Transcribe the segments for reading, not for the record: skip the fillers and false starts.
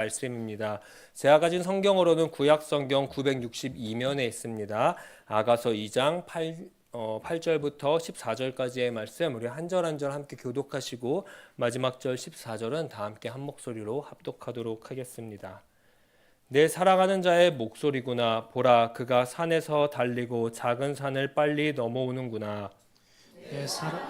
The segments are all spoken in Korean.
말씀입니다. 제가 가진 성경으로는 구약 성경 962면에 있습니다. 아가서 2장 8절부터 14절까지의 말씀 우리 한 절 한 절 함께 교독하시고 마지막 절 14절은 다 함께 한 목소리로 합독하도록 하겠습니다. 내 사랑하는 자의 목소리구나. 보라, 그가 산에서 달리고 작은 산을 빨리 넘어오는구나. 내 사랑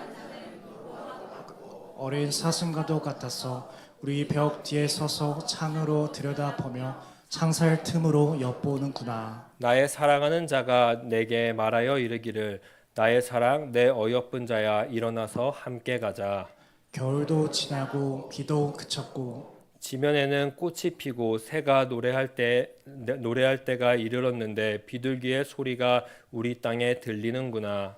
어린 사슴과도 같아서 우리 벽 뒤에 서서 창으로 들여다보며 창살 틈으로 엿보는구나. 나의 사랑하는 자가 내게 말하여 이르기를 나의 사랑 내 어여쁜 자야 일어나서 함께 가자. 겨울도 지나고 비도 그쳤고 지면에는 꽃이 피고 새가 노래할 때가 이르렀는데 비둘기의 소리가 우리 땅에 들리는구나.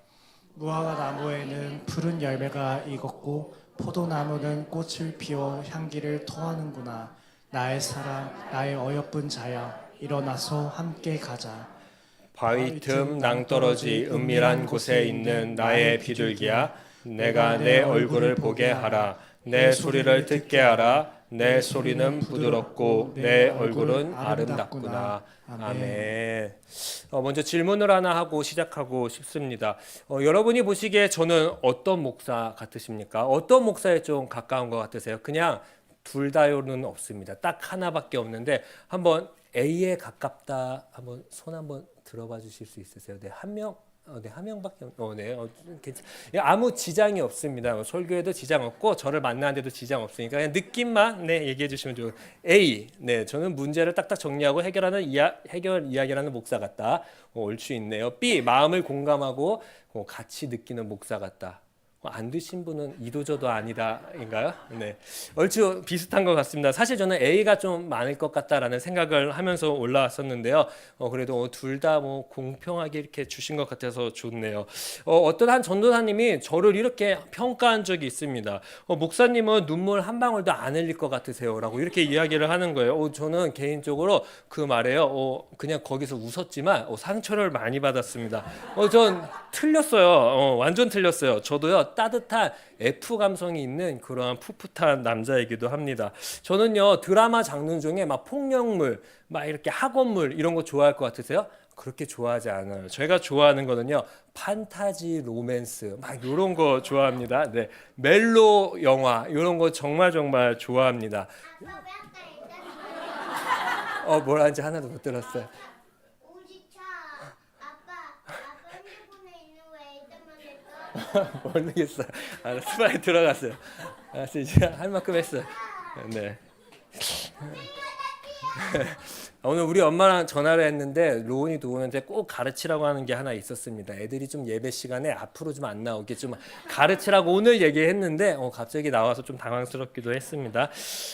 무화과 나무에는 푸른 열매가 익었고 포도나무는 꽃을 피워 향기를 토하는구나. 나의 사랑 나의 어여쁜 자야 일어나서 함께 가자. 바위 틈 낭떠러지 은밀한 곳에 있는 나의 비둘기야, 내가 내 얼굴을 보게 하라. 내 소리를 듣게 하라. 내 소리는 부드럽고 내 얼굴은 아름답구나. 아멘. 먼저 질문을 하나 하고 시작하고 싶습니다. 여러분이 보시기에 저는 어떤 목사 같으십니까? 어떤 목사에 좀 가까운 것 같으세요? 그냥 둘 다요는 없습니다. 딱 하나밖에 없는데 한번 A에 가깝다 한번 손 한번 들어봐 주실 수 있으세요? 네, 한 명. 네, 한 명밖에 아무 지장이 없습니다. 설교에도 지장 없고 저를 만나는데도 지장 없으니까 그냥 느낌만 얘기해 주시면 좋아요. A, 저는 문제를 딱딱 정리하고 해결 이야기라는 목사 같다. 옳지 있네요. B, 마음을 공감하고 같이 느끼는 목사 같다. 안 드신 분은 이도저도 아니다인가요? 네, 얼추 비슷한 것 같습니다. 사실 저는 A가 좀 많을 것 같다라는 생각을 하면서 올라왔었는데요. 그래도 둘 다 공평하게 이렇게 주신 것 같아서 좋네요. 어떤 한 전도사님이 저를 이렇게 평가한 적이 있습니다. 목사님은 눈물 한 방울도 안 흘릴 것 같으세요라고 이렇게 이야기를 하는 거예요. 저는 개인적으로 그 말에요. 그냥 거기서 웃었지만 상처를 많이 받았습니다. 전 틀렸어요. 완전 틀렸어요. 저도요. 따뜻한 F 감성이 있는 그러한 풋풋한 남자이기도 합니다. 저는요 드라마 장르 중에 막 폭력물, 막 이렇게 학원물 이런 거 좋아할 것 같으세요? 그렇게 좋아하지 않아요. 제가 좋아하는 거는요 판타지, 로맨스 막 이런 거 좋아합니다. 네, 멜로 영화 이런 거 정말 좋아합니다. 뭐라는지 하나도 못 들었어요. 모르겠어요. 알았어, 빨리 들어갔어요. 알았어, 이제 할 만큼 했어요. 네. 오늘 우리 엄마랑 전화를 했는데 로운이 도우는데 꼭 가르치라고 하는 게 하나 있었습니다. 애들이 좀 예배 시간에 앞으로 좀 안 나오게 좀 가르치라고 오늘 얘기했는데 갑자기 나와서 좀 당황스럽기도 했습니다.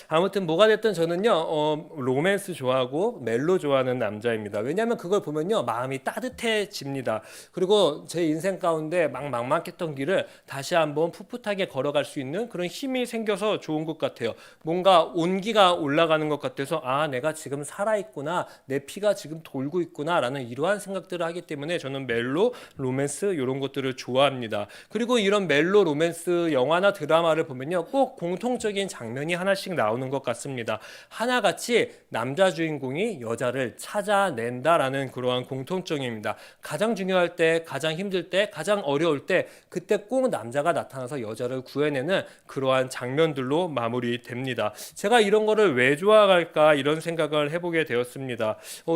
아무튼 뭐가 됐든 저는요 로맨스 좋아하고 멜로 좋아하는 남자입니다. 왜냐하면 그걸 보면요 마음이 따뜻해집니다. 그리고 제 인생 가운데 막막했던 길을 다시 한번 풋풋하게 걸어갈 수 있는 그런 힘이 생겨서 좋은 것 같아요. 뭔가 온기가 올라가는 것 같아서 내가 지금 살아있고 내 피가 지금 돌고 있구나 라는 이러한 생각들을 하기 때문에 저는 멜로, 로맨스 이런 것들을 좋아합니다. 그리고 이런 멜로, 로맨스 영화나 드라마를 보면요 꼭 공통적인 장면이 하나씩 나오는 것 같습니다. 하나같이 남자 주인공이 여자를 찾아낸다라는 그러한 공통점입니다. 가장 중요할 때, 가장 힘들 때, 가장 어려울 때 그때 꼭 남자가 나타나서 여자를 구해내는 그러한 장면들로 마무리됩니다. 제가 이런 거를 왜 좋아할까 이런 생각을 해보게 되었습니다.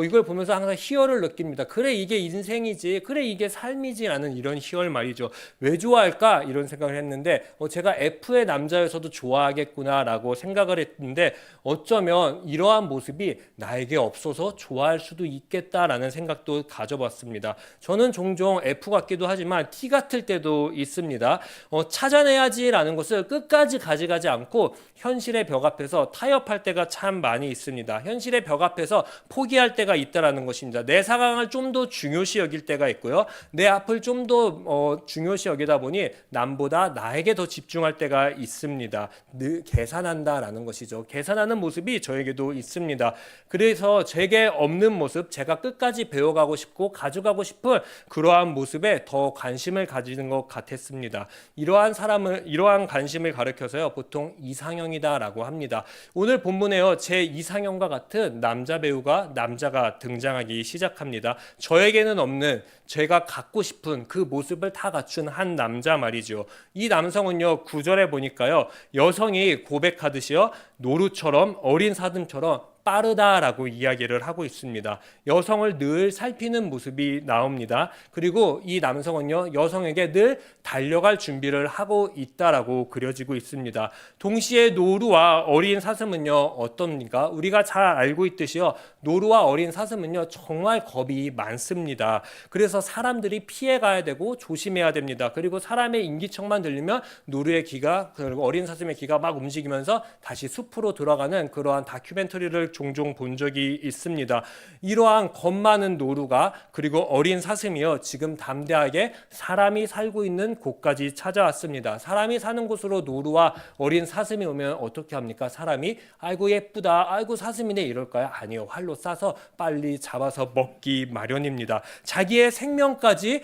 이걸 보면서 항상 희열을 느낍니다. 그래 이게 인생이지, 그래 이게 삶이지라는 이런 희열 말이죠. 왜 좋아할까 이런 생각을 했는데 제가 F의 남자여서도 좋아하겠구나라고 생각을 했는데 어쩌면 이러한 모습이 나에게 없어서 좋아할 수도 있겠다라는 생각도 가져봤습니다. 저는 종종 F 같기도 하지만 T 같을 때도 있습니다. 찾아내야지라는 것을 끝까지 가져가지 않고 현실의 벽 앞에서 타협할 때가 참 많이 있습니다. 현실의 벽 앞에서 가운데서 포기할 때가 있다라는 것입니다. 내 상황을 좀 더 중요시 여길 때가 있고요. 내 앞을 좀 더 중요시 여기다 보니 남보다 나에게 더 집중할 때가 있습니다. 늘 계산한다라는 것이죠. 계산하는 모습이 저에게도 있습니다. 그래서 제게 없는 모습, 제가 끝까지 배워가고 싶고 가져가고 싶은 그러한 모습에 더 관심을 가지는 것 같았습니다. 이러한 관심을 가르쳐서요, 보통 이상형이다라고 합니다. 오늘 본문에요, 제 이상형과 같은 남자 배우가 남자가 등장하기 시작합니다. 저에게는 없는, 제가 갖고 싶은 그 모습을 다 갖춘 한 남자 말이죠. 이 남성은요, 9절에 보니까요, 여성이 고백하듯이요, 노루처럼 어린 사슴처럼 빠르다라고 이야기를 하고 있습니다. 여성을 늘 살피는 모습이 나옵니다. 그리고 이 남성은요, 여성에게 늘 달려갈 준비를 하고 있다라고 그려지고 있습니다. 동시에 노루와 어린 사슴은요, 어떻습니까? 우리가 잘 알고 있듯이요, 노루와 어린 사슴은요, 정말 겁이 많습니다. 그래서 사람들이 피해가야 되고 조심해야 됩니다. 그리고 사람의 인기척만 들리면 노루의 귀가, 그리고 어린 사슴의 귀가 막 움직이면서 다시 숲으로 들어가는 그러한 다큐멘터리를 종종 본 적이 있습니다. 이러한 겁 많은 노루가, 그리고 어린 사슴이요, 지금 담대하게 사람이 살고 있는 곳까지 찾아왔습니다. 사람이 사는 곳으로 노루와 어린 사슴이 오면 어떻게 합니까? 사람이 아이고 예쁘다, 아이고 사슴이네 이럴까요? 아니요, 활로 쏴서 빨리 잡아서 먹기 마련입니다. 자기의 생명까지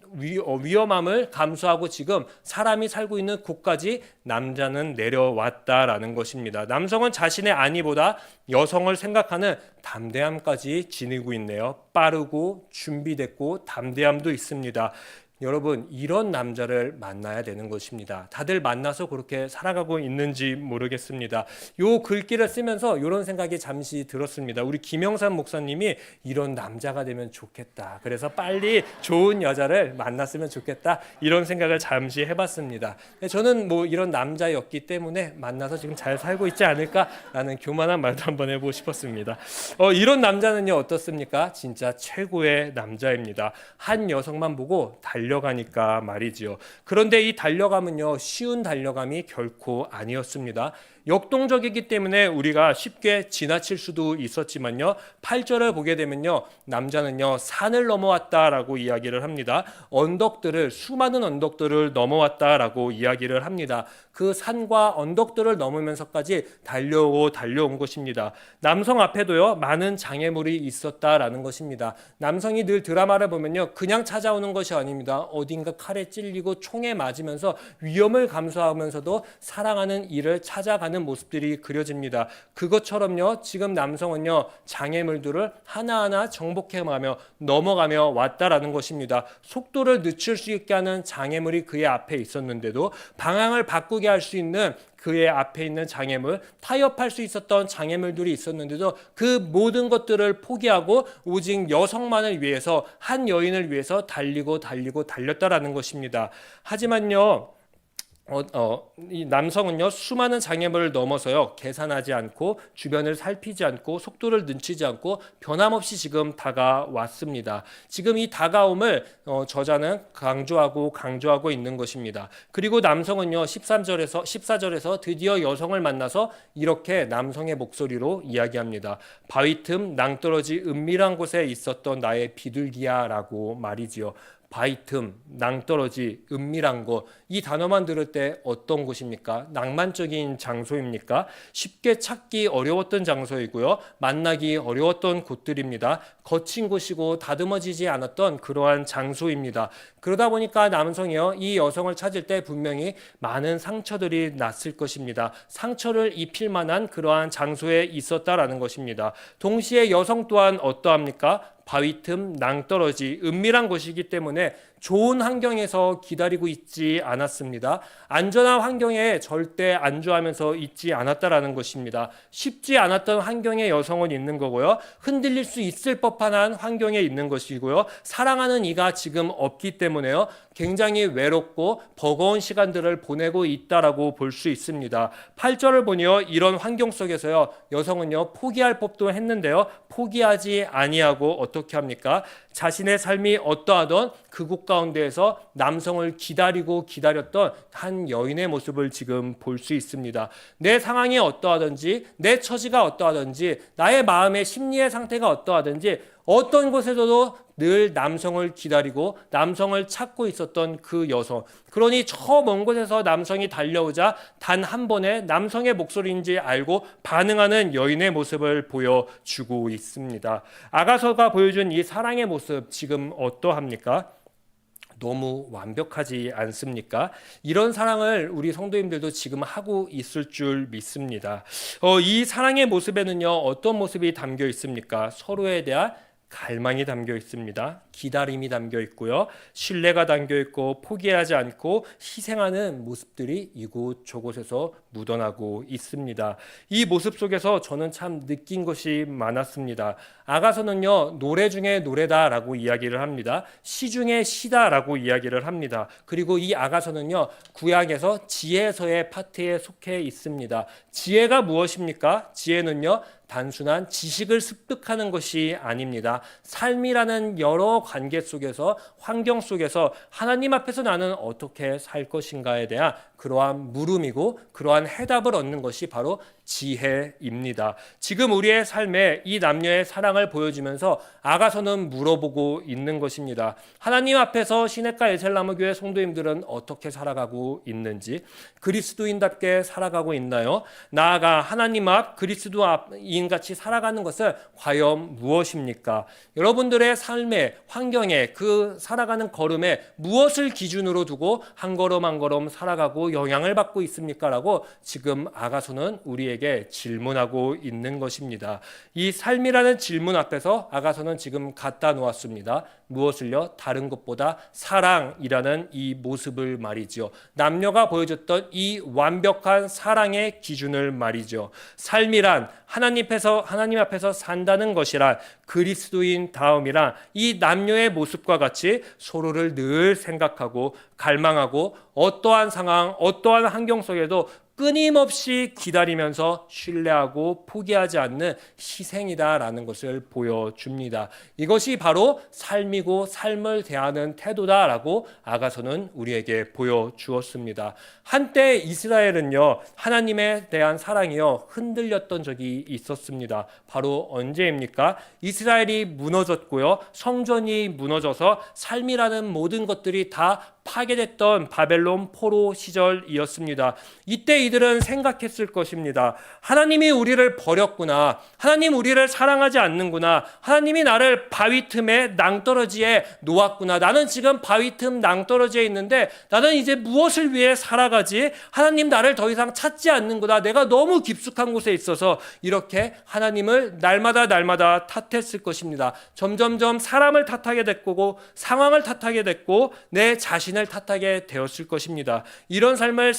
위험함을 감수하고 지금 사람이 살고 있는 곳까지 남자는 내려왔다라는 것입니다. 남성은 자신의 안위보다 여성을 생각하는 담대함까지 지니고 있네요. 빠르고 준비됐고 담대함도 있습니다. 여러분, 이런 남자를 만나야 되는 것입니다. 다들 만나서 그렇게 살아가고 있는지 모르겠습니다. 요 글귀를 쓰면서 이런 생각이 잠시 들었습니다. 우리 김영삼 목사님이 이런 남자가 되면 좋겠다, 그래서 빨리 좋은 여자를 만났으면 좋겠다, 이런 생각을 잠시 해봤습니다. 저는 뭐 이런 남자였기 때문에 만나서 지금 잘 살고 있지 않을까라는 교만한 말도 한번 해보고 싶었습니다. 이런 남자는요, 어떻습니까? 진짜 최고의 남자입니다. 한 여성만 보고 달려가니까 말이지요. 그런데 이 달려감은요, 쉬운 달려감이 결코 아니었습니다. 역동적이기 때문에 우리가 쉽게 지나칠 수도 있었지만요, 8절을 보게 되면요, 남자는요, 산을 넘어왔다라고 이야기를 합니다. 수많은 언덕들을 넘어왔다라고 이야기를 합니다. 그 산과 언덕들을 넘으면서까지 달려온 것입니다. 남성 앞에도요, 많은 장애물이 있었다라는 것입니다. 남성이 늘 드라마를 보면요, 그냥 찾아오는 것이 아닙니다. 어딘가 칼에 찔리고 총에 맞으면서 위험을 감수하면서도 사랑하는 이를 찾아가는 모습들이 그려집니다. 그것처럼요, 지금 남성은요, 장애물들을 하나하나 정복해가며 넘어가며 왔다라는 것입니다. 속도를 늦출 수 있게 하는 장애물이 그의 앞에 있었는데도, 방향을 바꾸게 할 수 있는 그의 앞에 있는 장애물, 타협할 수 있었던 장애물들이 있었는데도 그 모든 것들을 포기하고 오직 여성만을 위해서, 한 여인을 위해서 달렸다라는 것입니다. 하지만요, 이 남성은요, 수많은 장애물을 넘어서요, 계산하지 않고 주변을 살피지 않고 속도를 늦추지 않고 변함없이 지금 다가왔습니다. 지금 이 다가옴을 저자는 강조하고 있는 것입니다. 그리고 남성은요, 14절에서 드디어 여성을 만나서 이렇게 남성의 목소리로 이야기합니다. 바위 틈 낭떠러지 은밀한 곳에 있었던 나의 비둘기야라고 말이지요. 바위 틈, 낭떠러지, 은밀한 곳, 이 단어만 들을 때 어떤 곳입니까? 낭만적인 장소입니까? 쉽게 찾기 어려웠던 장소이고요, 만나기 어려웠던 곳들입니다. 거친 곳이고 다듬어지지 않았던 그러한 장소입니다. 그러다 보니까 남성이요, 이 여성을 찾을 때 분명히 많은 상처들이 났을 것입니다. 상처를 입힐 만한 그러한 장소에 있었다라는 것입니다. 동시에 여성 또한 어떠합니까? 바위 틈, 낭떠러지, 은밀한 곳이기 때문에 좋은 환경에서 기다리고 있지 않았습니다. 안전한 환경에 절대 안주하면서 있지 않았다라는 것입니다. 쉽지 않았던 환경에 여성은 있는 거고요, 흔들릴 수 있을 법한 환경에 있는 것이고요, 사랑하는 이가 지금 없기 때문에요, 굉장히 외롭고 버거운 시간들을 보내고 있다라고 볼 수 있습니다. 8절을 보니요, 이런 환경 속에서요, 여성은요, 포기할 법도 했는데요, 포기하지 아니하고 어떻게 합니까? 자신의 삶이 어떠하던 그곳 가운데에서 남성을 기다렸던 한 여인의 모습을 지금 볼 수 있습니다. 내 상황이 어떠하든지, 내 처지가 어떠하든지, 나의 마음의 심리의 상태가 어떠하든지 어떤 곳에서도 늘 남성을 기다리고 남성을 찾고 있었던 그 여성. 그러니 저 먼 곳에서 남성이 달려오자 단 한 번에 남성의 목소리인지 알고 반응하는 여인의 모습을 보여주고 있습니다. 아가서가 보여준 이 사랑의 모습 지금 어떠합니까? 너무 완벽하지 않습니까? 이런 사랑을 우리 성도님들도 지금 하고 있을 줄 믿습니다. 이 사랑의 모습에는요, 어떤 모습이 담겨 있습니까? 서로에 대한 갈망이 담겨 있습니다. 기다림이 담겨 있고요. 신뢰가 담겨 있고 포기하지 않고 희생하는 모습들이 이곳 저곳에서 묻어나고 있습니다. 이 모습 속에서 저는 참 느낀 것이 많았습니다. 아가서는요, 노래 중에 노래다라고 이야기를 합니다. 시 중에 시다라고 이야기를 합니다. 그리고 이 아가서는요, 구약에서 지혜서의 파트에 속해 있습니다. 지혜가 무엇입니까? 지혜는요, 단순한 지식을 습득하는 것이 아닙니다. 삶이라는 여러 관계 속에서, 환경 속에서 하나님 앞에서 나는 어떻게 살 것인가에 대한 그러한 물음이고 그러한 해답을 얻는 것이 바로 지혜입니다. 지금 우리의 삶에 이 남녀의 사랑을 보여주면서 아가서는 물어보고 있는 것입니다. 하나님 앞에서 시냇가 에셀나무교회 성도님들은 어떻게 살아가고 있는지, 그리스도인답게 살아가고 있나요? 나아가 하나님 앞 그리스도인같이 살아가는 것은 과연 무엇입니까? 여러분들의 삶의 환경에, 그 살아가는 걸음에 무엇을 기준으로 두고 한 걸음 한 걸음 살아가고 영향을 받고 있습니까? 라고 지금 아가서는 우리에게 질문하고 있는 것입니다. 이 삶이라는 질문 앞에서 아가서는 지금 갖다 놓았습니다. 무엇을요? 다른 것보다 사랑이라는 이 모습을 말이죠. 남녀가 보여줬던 이 완벽한 사랑의 기준을 말이죠. 삶이란 하나님 앞에서 산다는 것이란 그리스도인 다음이란 이 남녀의 모습과 같이 서로를 늘 생각하고 갈망하고 어떠한 상황, 어떠한 환경 속에도 끊임없이 기다리면서 신뢰하고 포기하지 않는 희생이다라는 것을 보여줍니다. 이것이 바로 삶이고 삶을 대하는 태도다라고 아가서는 우리에게 보여주었습니다. 한때 이스라엘은요, 하나님에 대한 사랑이요 흔들렸던 적이 있었습니다. 바로 언제입니까? 이스라엘이 무너졌고요, 성전이 무너져서 삶이라는 모든 것들이 다 파괴됐던 바벨론 포로 시절이었습니다. 이때 이들은 생각했을 것입니다. 하나님이 우리를 버렸구나. 하나님 우리를 사랑하지 않는구나. 하나님이 나를 바위 틈에 낭떠러지에 놓았구나. 나는 지금 바위 틈 낭떠러지에 있는데 나는 이제 무엇을 위해 살아가지? 하나님 나를 더 이상 찾지 않는구나. 내가 너무 깊숙한 곳에 있어서 이렇게 하나님을 날마다 탓했을 것입니다. 점점점 사람을 탓하게 됐고 상황을 탓하게 됐고 내 자신을 탓하게 되었을 것입니다. 이런 삶을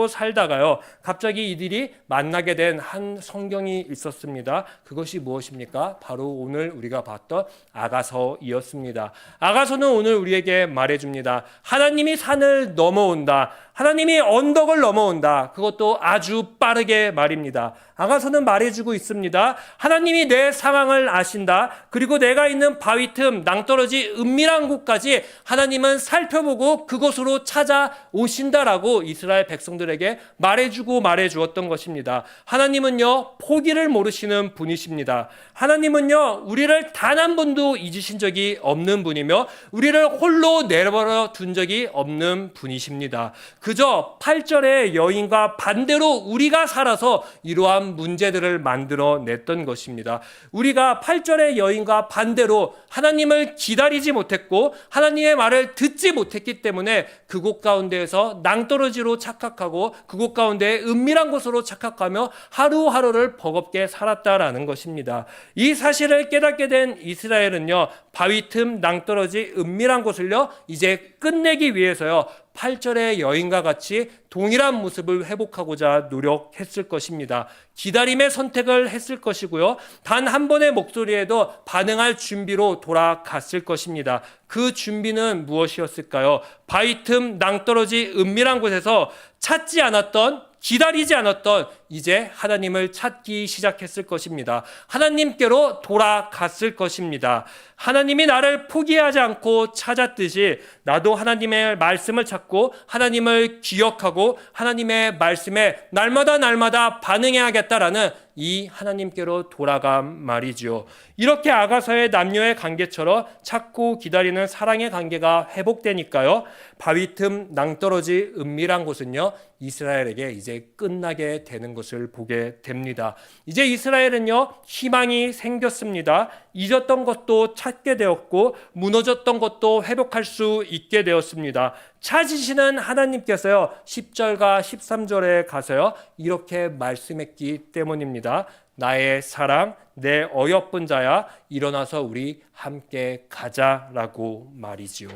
살다가요, 갑자기 이들이 만나게 된 한 성경이 있었습니다. 그것이 무엇입니까? 바로 오늘 우리가 봤던 아가서이었습니다. 아가서는 오늘 우리에게 말해줍니다. 하나님이 산을 넘어온다. 하나님이 언덕을 넘어온다. 그것도 아주 빠르게 말입니다. 아가서는 말해주고 있습니다. 하나님이 내 상황을 아신다. 그리고 내가 있는 바위 틈, 낭떠러지 은밀한 곳까지 하나님은 살펴보고 그곳으로 찾아오신다라고 이스라엘 백성들에게 말해주었던 것입니다. 하나님은요, 포기를 모르시는 분이십니다. 하나님은요, 우리를 단 한 번도 잊으신 적이 없는 분이며 우리를 홀로 내버려 둔 적이 없는 분이십니다. 그저 8절의 여인과 반대로 우리가 살아서 이러한 문제들을 만들어냈던 것입니다. 우리가 8절의 여인과 반대로 하나님을 기다리지 못했고 하나님의 말을 듣지 못했기 때문에 그곳 가운데에서 낭떠러지로 착각하고 그곳 가운데 은밀한 곳으로 착각하며 하루하루를 버겁게 살았다라는 것입니다. 이 사실을 깨닫게 된 이스라엘은요, 바위 틈 낭떠러지 은밀한 곳을요 이제 끝내기 위해서요 8절의 여인과 같이 동일한 모습을 회복하고자 노력했을 것입니다. 기다림의 선택을 했을 것이고요, 단 한 번의 목소리에도 반응할 준비로 돌아갔을 것입니다. 그 준비는 무엇이었을까요? 바위 틈 낭떠러지 은밀한 곳에서 찾지 않았던, 기다리지 않았던 이제 하나님을 찾기 시작했을 것입니다. 하나님께로 돌아갔을 것입니다. 하나님이 나를 포기하지 않고 찾았듯이 나도 하나님의 말씀을 찾고 하나님을 기억하고 하나님의 말씀에 날마다 반응해야겠다라는 이 하나님께로 돌아간 말이지요. 이렇게 아가서의 남녀의 관계처럼 찾고 기다리는 사랑의 관계가 회복되니까요, 바위 틈 낭떠러지 은밀한 곳은요, 이스라엘에게 이제 끝나게 되는 것을 보게 됩니다. 이제 이스라엘은요, 희망이 생겼습니다. 잊었던 것도 찾게 되었고 무너졌던 것도 회복할 수 있게 되었습니다. 찾으시는 하나님께서요, 10절과 13절에 가서요, 이렇게 말씀했기 때문입니다. 나의 사랑, 내 어여쁜 자야, 일어나서 우리 함께 가자라고 말이지요.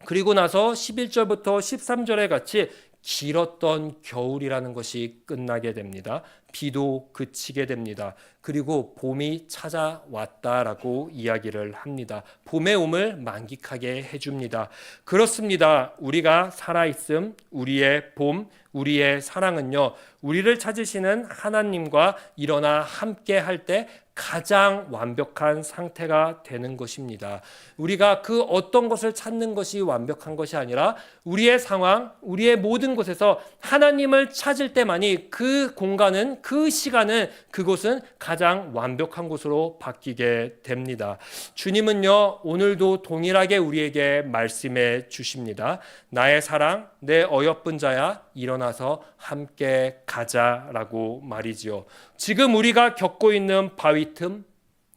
그리고 나서 11절부터 13절에 같이 길었던 겨울이라는 것이 끝나게 됩니다. 비도 그치게 됩니다. 그리고 봄이 찾아왔다라고 이야기를 합니다. 봄의 옴을 만끽하게 해줍니다. 그렇습니다. 우리가 살아있음, 우리의 봄, 우리의 사랑은요, 우리를 찾으시는 하나님과 일어나 함께 할 때 가장 완벽한 상태가 되는 것입니다. 우리가 그 어떤 것을 찾는 것이 완벽한 것이 아니라 우리의 상황, 우리의 모든 곳에서 하나님을 찾을 때만이 그 공간은, 그 시간은, 그곳은 가장 완벽한 곳으로 바뀌게 됩니다. 주님은요, 오늘도 동일하게 우리에게 말씀해 주십니다. 나의 사랑, 내 어여쁜 자야, 일어나서 함께 가자라고 말이지요. 지금 우리가 겪고 있는 바위 틈,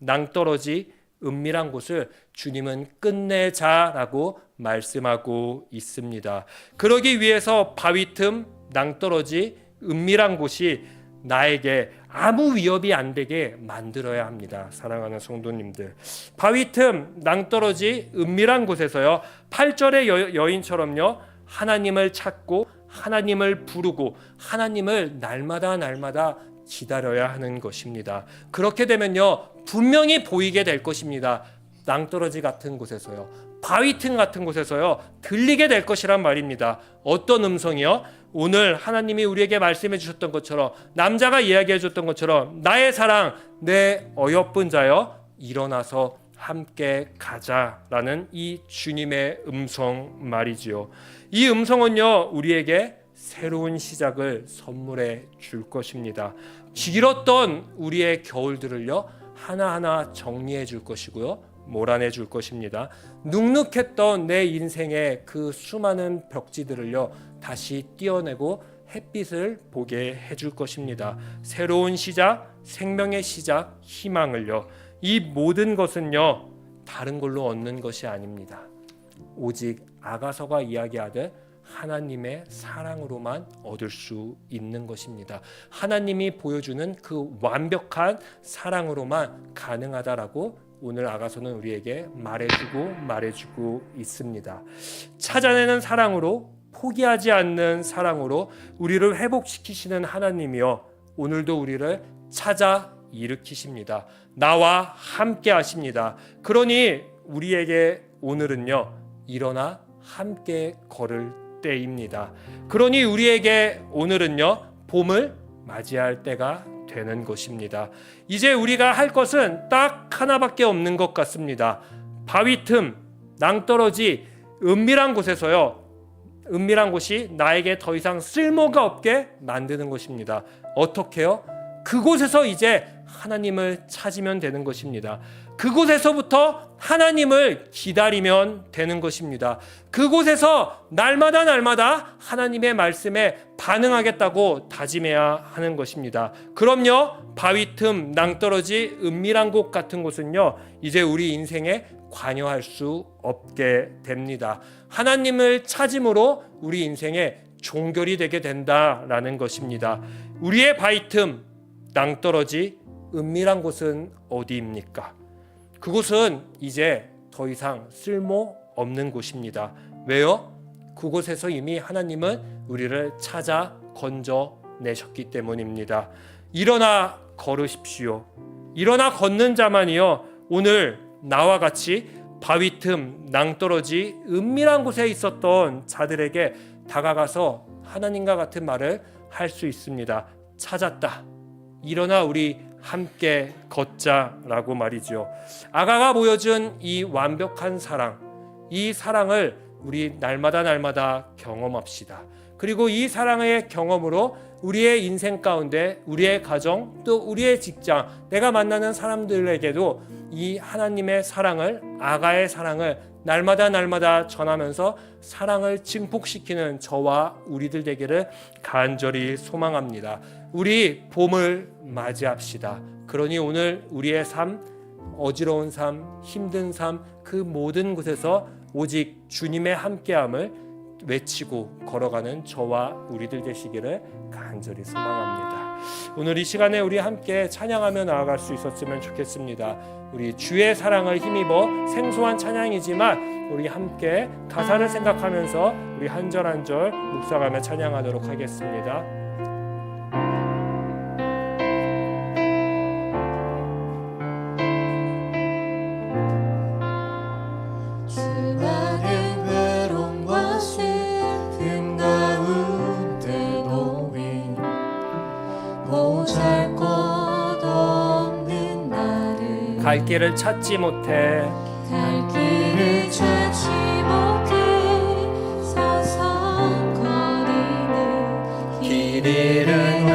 낭떠러지, 은밀한 곳을 주님은 끝내자라고 말씀하고 있습니다. 그러기 위해서 바위 틈, 낭떠러지, 은밀한 곳이 나에게 아무 위협이 안 되게 만들어야 합니다. 사랑하는 성도님들, 바위 틈, 낭떠러지, 은밀한 곳에서요, 8절의 여인처럼요, 하나님을 찾고 하나님을 부르고 하나님을 날마다 기다려야 하는 것입니다. 그렇게 되면요, 분명히 보이게 될 것입니다. 낭떠러지 같은 곳에서요, 바위 틈 같은 곳에서요, 들리게 될 것이란 말입니다. 어떤 음성이요? 오늘 하나님이 우리에게 말씀해 주셨던 것처럼, 남자가 이야기해 줬던 것처럼, 나의 사랑, 내 어여쁜 자여, 일어나서 함께 가자라는 이 주님의 음성 말이지요. 이 음성은요, 우리에게 새로운 시작을 선물해 줄 것입니다. 길었던 우리의 겨울들을요, 하나하나 정리해 줄 것이고요, 몰아내 줄 것입니다. 눅눅했던 내 인생의 그 수많은 벽지들을요, 다시 띄어내고 햇빛을 보게 해줄 것입니다. 새로운 시작, 생명의 시작, 희망을요, 이 모든 것은요, 다른 걸로 얻는 것이 아닙니다. 오직 아가서가 이야기하듯 하나님의 사랑으로만 얻을 수 있는 것입니다. 하나님이 보여주는 그 완벽한 사랑으로만 가능하다라고 오늘 아가서는 우리에게 말해주고 있습니다. 찾아내는 사랑으로, 포기하지 않는 사랑으로 우리를 회복시키시는 하나님이여, 오늘도 우리를 찾아 일으키십니다. 나와 함께 하십니다. 그러니 우리에게 오늘은요, 일어나 함께 걸을 때입니다. 그러니 우리에게 오늘은요, 봄을 맞이할 때가 되는 것입니다. 이제 우리가 할 것은 딱 하나밖에 없는 것 같습니다. 바위 틈, 낭떠러지, 은밀한 곳에서요, 은밀한 곳이 나에게 더 이상 쓸모가 없게 만드는 것입니다. 어떻게요? 그곳에서 이제 하나님을 찾으면 되는 것입니다. 그곳에서부터 하나님을 기다리면 되는 것입니다. 그곳에서 날마다 하나님의 말씀에 반응하겠다고 다짐해야 하는 것입니다. 그럼요, 바위 틈, 낭떠러지, 은밀한 곳 같은 곳은요, 이제 우리 인생에 관여할 수 없게 됩니다. 하나님을 찾음으로 우리 인생의 종결이 되게 된다라는 것입니다. 우리의 바위 틈, 낭떠러지, 은밀한 곳은 어디입니까? 그곳은 이제 더 이상 쓸모 없는 곳입니다. 왜요? 그곳에서 이미 하나님은 우리를 찾아 건져내셨기 때문입니다. 일어나 걸으십시오. 일어나 걷는 자만이요, 오늘 나와 같이 바위 틈, 낭떠러지, 은밀한 곳에 있었던 자들에게 다가가서 하나님과 같은 말을 할 수 있습니다. 찾았다. 일어나 우리 함께 걷자라고 말이죠. 아가가 보여준 이 완벽한 사랑, 이 사랑을 우리 날마다 경험합시다. 그리고 이 사랑의 경험으로 우리의 인생 가운데 우리의 가정 또 우리의 직장, 내가 만나는 사람들에게도 이 하나님의 사랑을, 아가의 사랑을 날마다 전하면서 사랑을 증폭시키는 저와 우리들 되기를 간절히 소망합니다. 우리 봄을 맞이합시다. 그러니 오늘 우리의 삶, 어지러운 삶, 힘든 삶, 그 모든 곳에서 오직 주님의 함께함을 외치고 걸어가는 저와 우리들 되시기를 간절히 소망합니다. 오늘 이 시간에 우리 함께 찬양하며 나아갈 수 있었으면 좋겠습니다. 우리 주의 사랑을 힘입어 생소한 찬양이지만 우리 함께 가사를 생각하면서 우리 한 절 한 절 묵상하며 찬양하도록 하겠습니다. 수많은 외로움과 슬픔 가운데 놓인 보잘것없는 나를 갈 길을 찾지 못해 갈 길을 찾지 못해 서성거리는 길 잃은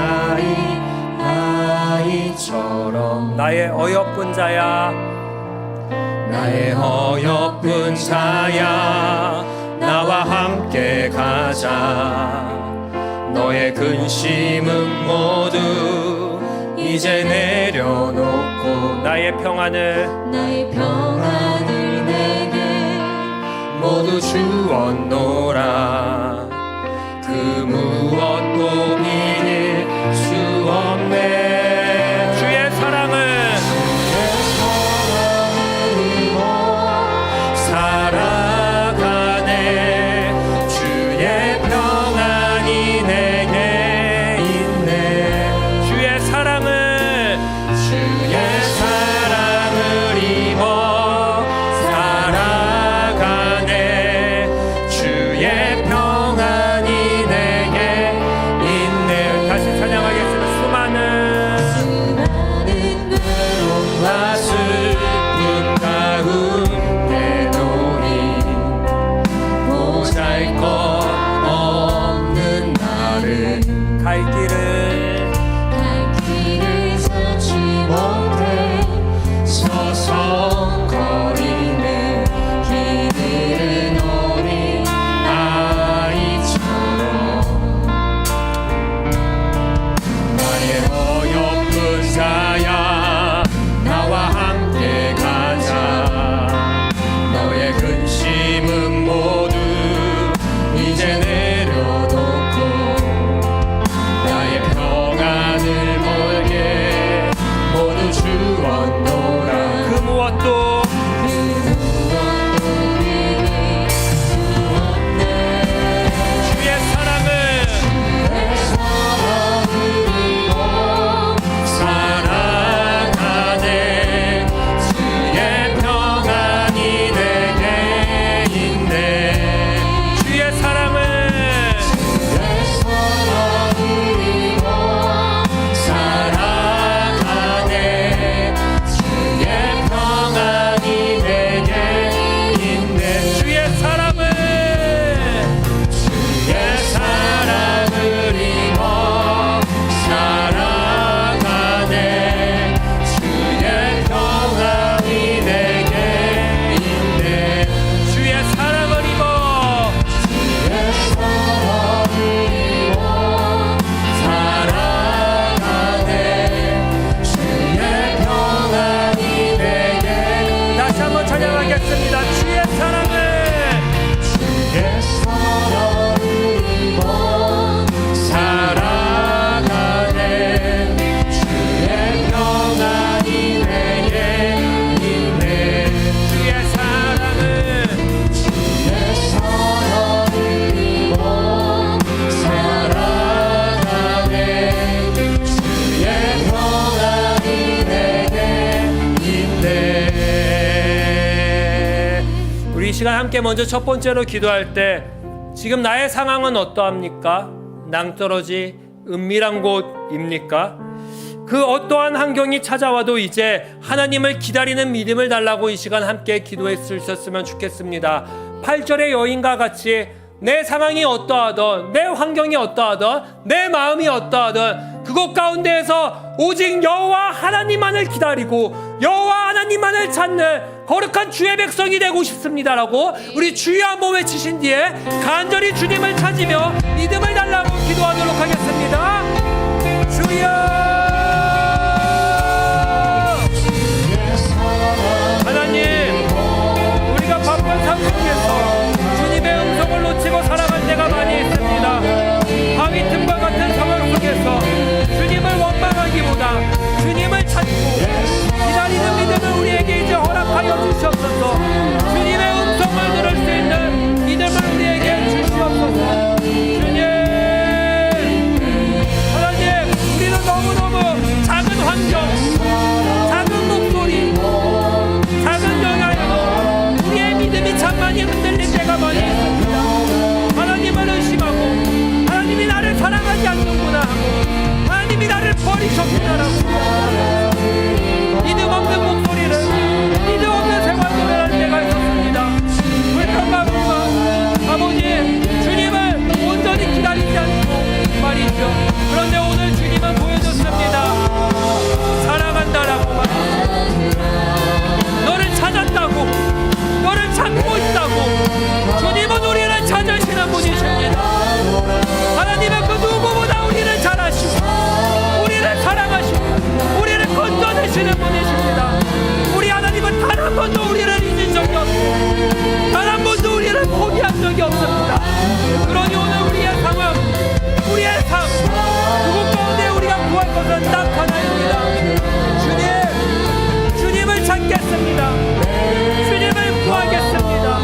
아이처럼 나의 어여쁜 자야, 나의 어여쁜 자야 나와 함께 가자. 너의 근심은 모두 이제 내려놓고 나의 평안을 내게 모두 주었노라. 그 무엇도 비닐 수 없네. 주의 사랑을 살아가네. 주의 평안이 내게 있네. 주의 사랑을 입어 살아가네. 주의 평안이 내게 있네. 다시 찬양하겠습니다. 수많은 외로움과 슬픔 가운데 놓인 보잘것없는 나를 갈 길을 찾지 못해 서성거리는 길을 어린 아이처럼 나의 어여쁜 자야 나와 함께 가자. 너의 근심은 모두 이제 내려놓고 나의 평안을 걸게 모두 주었노라. 그 무엇도 주의 사랑을 살아가네. 주의 평안이 내게 있네. 주의 사랑을 살아가네. 주의 평안이 내게 있네. 주의 사랑을 주의 사랑을 입어 살아가네. 주의 평안이 내게 있네. 주의 사랑을 입어 주의 사랑을 입어 살아가네. 주의 평안이 내게 다시 한번 찬양하겠습니다. 주의 사랑을 주의 사랑을 입어 살아가네. 주의 평안이 내게 있네. 주의 사랑을 주의 사랑을 입어 살아가네. 주의 평안이 내게 있네. 우리 이 시간 함께 먼저 첫 번째로 기도할 때 지금 나의 상황은 어떠합니까? 낭떠러지 은밀한 곳입니까? 그 어떠한 환경이 찾아와도 이제 하나님을 기다리는 믿음을 달라고 이 시간 함께 기도했으셨으면 좋겠습니다. 8절의 여인과 같이 내 상황이 어떠하든, 내 환경이 어떠하든, 내 마음이 어떠하든 그곳 가운데에서 오직 여호와 하나님만을 기다리고 여호와 하나님만을 찾는 거룩한 주의 백성이 되고 싶습니다라고 우리 주여 한번 외치신 뒤에 간절히 주님을 찾으며 믿음을 달라고 기도하도록 하겠습니다. 주여, 하나님, 우리가 바쁜 삶 속에서 주님의 음성을 놓치고 살아갈 때가 많이 있습니다. 바위 틈과 같은 상황 속에서 주님을 원망하기보다 주님을 찾고 기다리는 믿음을 우리에게 이제 허락하여 주시옵소서. 주님의 음성을 들을 수 있는 믿음을 우리에게 주시옵소서. 주님, 하나님, 우리는 너무너무 작은 환경, 작은 목소리, 작은 영향으로 우리의 믿음이 참 많이 흔들릴 때가 많이 있습니다. 하나님을 의심하고 하나님이 나를 사랑하지 않는구나 하고 하나님이 나를 버리셨구나라고 믿음 없는 목소리를, 믿음 없는 생활들을 할 때가 있었습니다. 불평하고만 아버지 주님을 온전히 기다리지 않고 말이죠. 그런데 오늘 주님은 보여줬습니다. 사랑한다라고 말이죠. 너를 찾았다고, 너를 찾고 있다고. 주님은 우리를 찾으시는 분이십니다. 하나님은 그 누구보다 우리를 잘 아시고 우리를 사랑하시고 우리를 건져내시는 분이십니다. 우리 하나님은 단 한 번도 우리를 잊은 적이 없고 단 한 번도 우리를 포기한 적이 없습니다. 그러니 오늘 우리의 상황, 우리의 삶, 그곳 가운데 우리가 구할 것은 딱 하나입니다. 주님을 찾겠습니다. 주님을 구하겠습니다.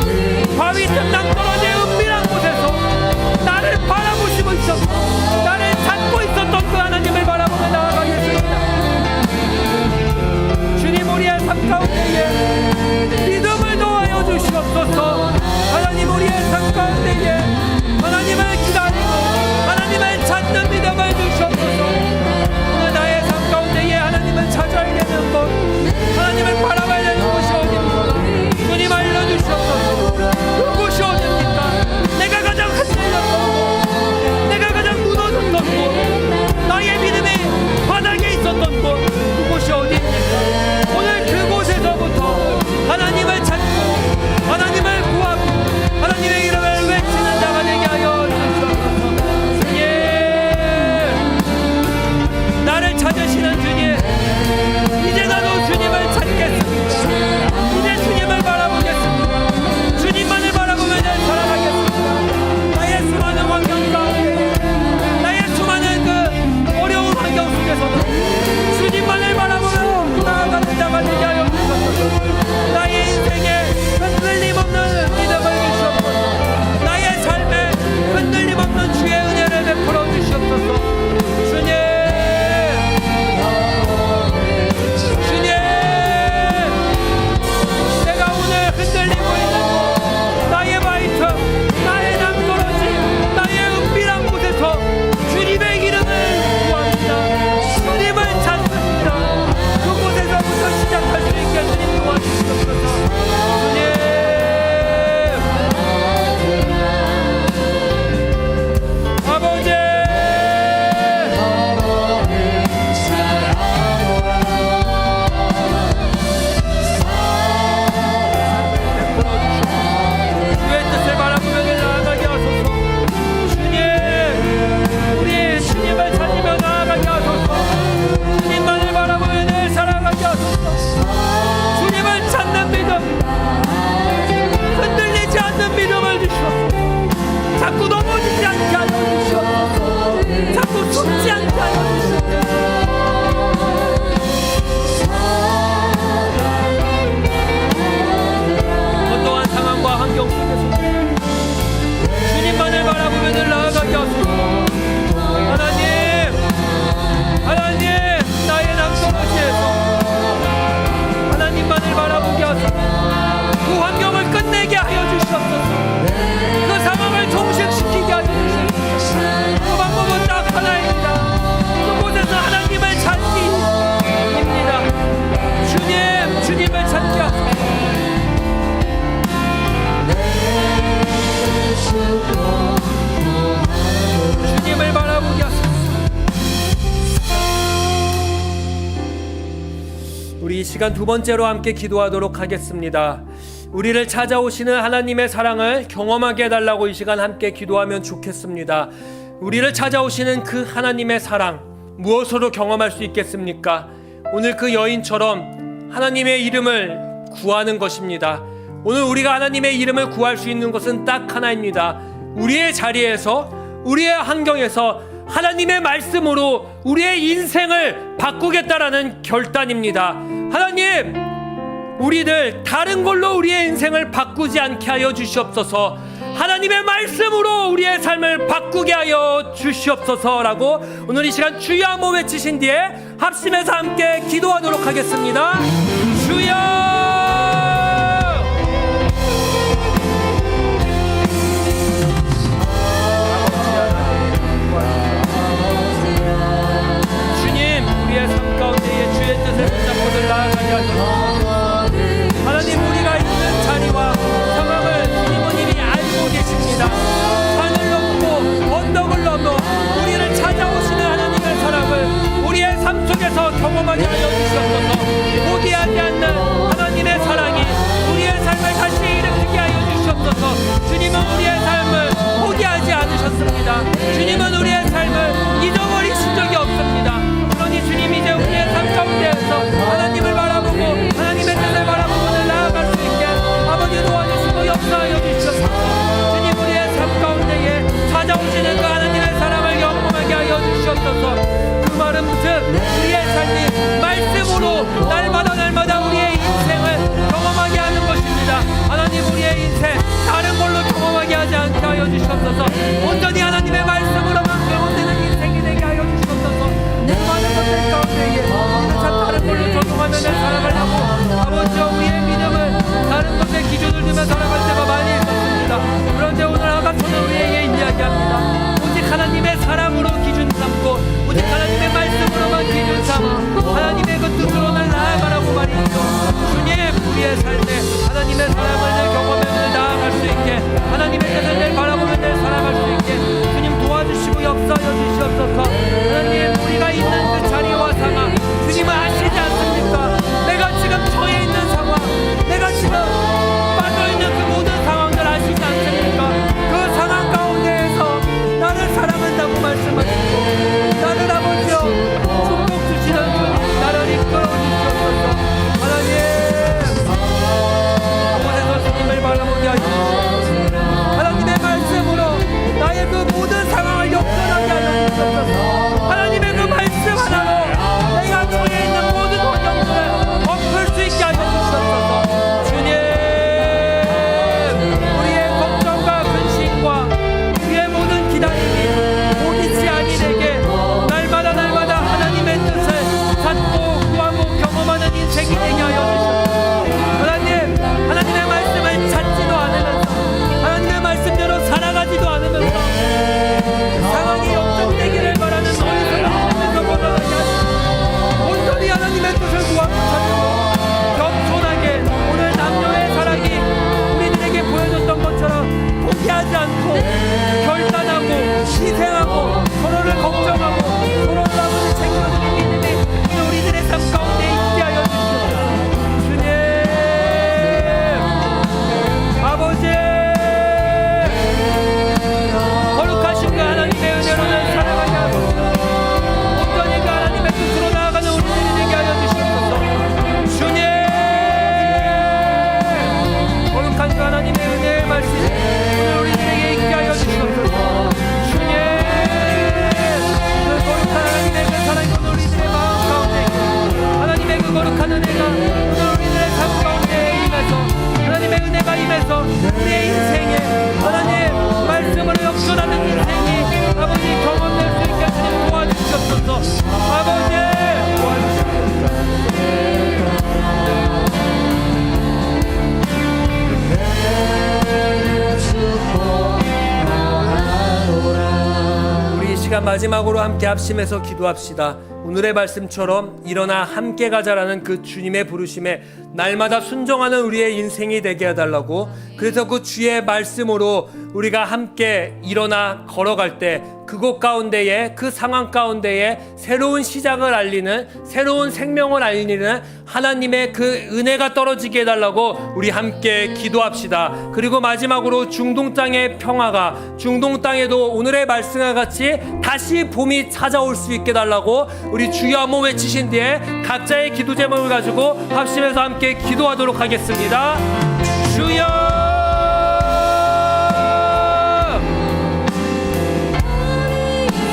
바위 틈 낭떠러지 은밀한 곳에서 나를 바라보시고 있었고 나를 찾고 있었던 그 하나님을 바라보며 나아가겠습니다. 주님, 우리의 삶 가운데에 믿음을 더하여 주시옵소서. 하나님, 우리의 삶 가운데에 하나님을 기다리고 하나님을 찾는 믿음을 주시옵소서. 오늘 나의 우리 이 시간 두 번째로 함께 기도하도록 하겠습니다. 우리를 찾아오시는 하나님의 사랑을 경험하게 해달라고 이 시간 함께 기도하면 좋겠습니다. 우리를 찾아오시는 그 하나님의 사랑, 무엇으로 경험할 수 있겠습니까? 오늘 그 여인처럼 하나님의 이름을 구하는 것입니다. 오늘 우리가 하나님의 이름을 구할 수 있는 것은 딱 하나입니다. 우리의 자리에서, 우리의 환경에서 하나님의 말씀으로 우리의 인생을 바꾸겠다라는 결단입니다. 하나님, 우리들 다른 걸로 우리의 인생을 바꾸지 않게 하여 주시옵소서. 하나님의 말씀으로 우리의 삶을 바꾸게 하여 주시옵소서라고 오늘 이 시간 주여 한번 외치신 뒤에 합심해서 함께 기도하도록 하겠습니다. 주여! 우리의 삶 가운데에 주의 뜻을 붙잡고들 나아가게 하소서. 하나님, 우리가 있는 자리와 상황을 주님은 이미 알고 계십니다. 산을 넘고 언덕을 넘어 우리를 찾아오시는 하나님의 사랑을 우리의 삶 속에서 경험하게 하여 주시옵소서. 포기하지 않는 하나님의 사랑이 우리의 삶을 다시 일으키게 하여 주시옵소서. 주님은 우리의 삶을 포기하지 않으셨습니다. 주님은 우리의 삶을 잊어버리신 적이 없습니다. 주님, 이제 우리의 삶 가운데에서 하나님을 바라보고 하나님의 뜻을 바라보고 나아갈 수 있게 아버지 도와주시고 역사하여 주시옵소서. 주님, 우리의 삶 가운데에 찾아오시는 그 하나님의 사랑을 경험하게 하여 주시옵소서. 그 말은 무슨 우리의 삶이 말씀으로 날마다 우리의 인생을 경험하게 하는 것입니다. 하나님, 우리의 인생 다른 걸로 경험하게 하지 않게 하여 주시옵소서. 온전히 하나님의 말씀으로만 경험되는 인생이 되게 하여 주시옵소서. 많은 것들 가운데에 우리는 참 다른 걸로 적용하며 살아가려고 아버지와 우리의 믿음을 다른 것에 기준을 두며 살아갈 때가 많이 있었습니다. 그런데 오늘 아가서는 우리에게 이야기합니다. 오직 하나님의 사랑으로 기준 삼고 오직 하나님의 말씀으로만 기준 삼아 하나님의 그 뜻으로는 나아가라고 말이죠. 주님, 우리의 삶에 하나님의 사랑을 경험하며 나아갈 수 있게 하나님의 뜻을 바라보며 살아갈 수 있게 주님 도와주시고 역사하여 주시옵소서. 하나님, 우리가 있는 그 자리와 상황 주님은 아시지 않습니까? 내가 지금 처해 있는 상황, 내가 지금 빠져있는 그 모든 상황들 아시지 않습니까? 그 상황 가운데에서 나를 사랑한다고 말씀하시고 나를 아버지여 축복 주시는 주님, 나를 이끌어 주시옵소서. 하나님, 그곳에서 주님을 바라보게 하여 주시옵소서. 하나님의 말씀으로 나의 그 모든 상황을 역전하게 하여 주시옵소서. 하나님의 그 말씀 하나로 내가 처해 있는 모든 환경들을 엎을 수 있게 하여 주시옵소서. 주님, 우리의 걱정과 근심과 우리의 모든 기다림이 보이지 아니되게 날마다 하나님의 뜻을 찾고 구하고 경험하는 인생이 되게 하여 주시옵소서. 하나님, 하나님의 말씀을 찾지도 않으면서 하나님의 말씀대로 살아가지도 않으면서 상황이 역전되기를 바라는 너희 삶에서 벗어나게 하시고 온전히 하나님의 뜻을 구하고 찾고 겸손하게 오늘 남녀의 사랑이 우리들에게 보여줬던 것처럼 포기하지 않고 결단하고 희생하고 서로를 걱정하고 서로를 아버지 챙겨주는 믿음이 오늘 우리들의 삶 가운데 있게 하여 주시옵소서. 주님, 아버지, 거룩하신 그 하나님의 은혜로는 살아가게 하고 온전히 그 하나님의 뜻으로 나아가는 우리들이 되게 하여 주시옵소서. 주님, 거룩한 그 하나님의 은혜의 말씀 오늘 우리들에게 있게 하여 주시옵소서. 주님, 그 거룩한 하나님의 그 사랑이 오늘 우리들의 마음 가운데 있고 하나님의 그 거룩한 은혜가 오늘 우리들의 삶 가운데 임해서 하나님의 은혜가 임해서 우리의 인생에 하나님 말씀으로 역전하는 인생이 아버지 경험될 수 있게 주님 도와주시옵소서. 아버지 우리 이 시간 마지막으로 함께 합심해서 기도합시다. 오늘의 말씀처럼 일어나 함께 가자라는 그 주님의 부르심에 날마다 순종하는 우리의 인생이 되게 해달라고, 그래서 그 주의 말씀으로 우리가 함께 일어나 걸어갈 때 그곳 가운데에, 그 상황 가운데에 새로운 시작을 알리는, 새로운 생명을 알리는 하나님의 그 은혜가 떨어지게 해달라고 우리 함께 기도합시다. 그리고 마지막으로 중동 땅의 평화가, 중동 땅에도 오늘의 말씀과 같이 다시 봄이 찾아올 수 있게 해달라고 우리 주여 한번 외치신 뒤에 각자의 기도 제목을 가지고 합심해서 함께 기도하도록 하겠습니다. 주여!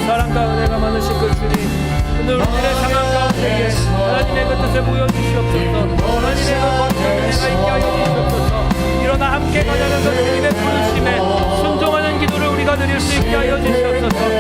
사랑과 은혜가 많으신 그 주님, 오늘 우리의 상황 가운데에 하나님의 그 뜻을 보여주시옵소서. 하나님의 그 권세의 은혜가 있게 하여 주시옵소서. 일어나 함께 가자는 그 주님의 부르심에 순종하는 기도를 우리가 드릴 수 있게 하여 주시옵소서.